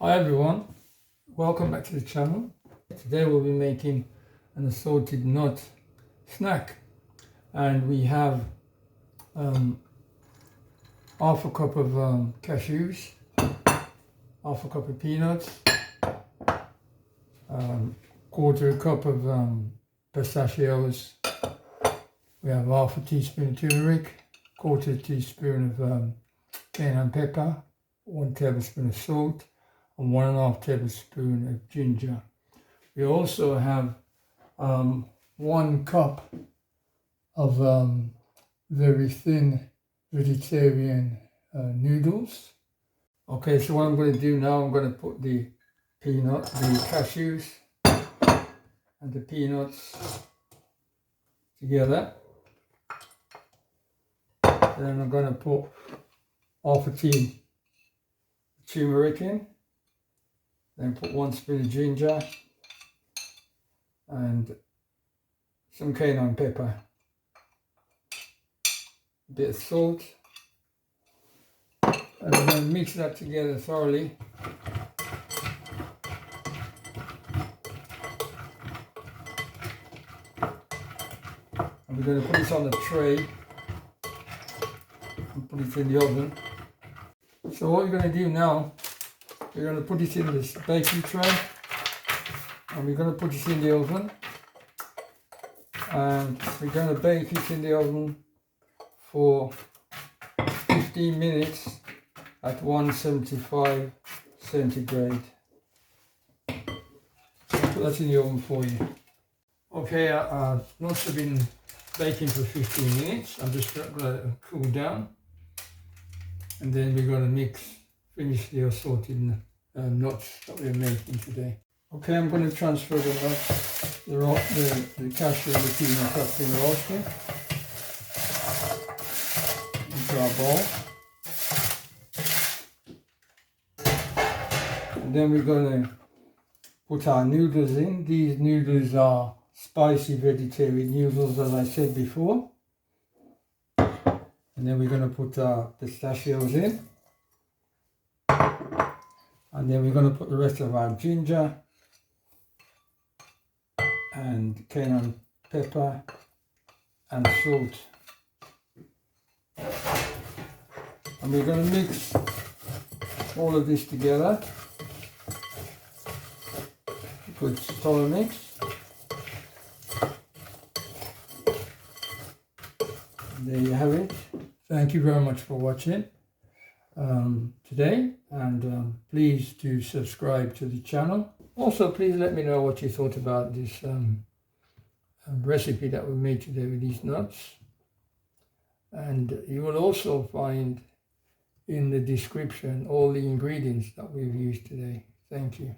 Hi everyone, welcome back to the channel. Today we'll be making an assorted nut snack, and we have half a cup of cashews, half a cup of peanuts, quarter cup of pistachios. We have half a teaspoon of turmeric, quarter teaspoon of cayenne pepper, 1 tablespoon of salt, and 1.5 tablespoon of ginger. We also have 1 cup of very thin vegetarian noodles. Okay, so what I'm going to do now, I'm going to put the cashews and the peanuts together. Then I'm going to put half a tea turmeric in. Then put 1 spoon of ginger and some cayenne pepper, a bit of salt, and we're going to mix that together thoroughly. And we're going to put this on a tray and put it in the oven. So what we're going to do now, we're going to put it in this baking tray and we're going to put it in the oven, and we're going to bake it in the oven for 15 minutes at 175 centigrade. Put that in the oven for you. Okay, nuts have been baking for 15 minutes. I'm just going to cool down, and then we're going to finish the assorted nuts that we're making today. Okay, I'm going to transfer the nuts, the cashew and the peanut that's been roasted into our bowl. And then we're going to put our noodles in. These noodles are spicy vegetarian noodles, as I said before. And then we're going to put our pistachios in. And then we're going to put the rest of our ginger and cayenne pepper and salt. And we're going to mix all of this together. Good thorough mix. And there you have it. Thank you very much for watching today, and please do subscribe to the channel. Also, please let me know what you thought about this recipe that we made today with these nuts. And you will also find in the description all the ingredients that we've used today. Thank you.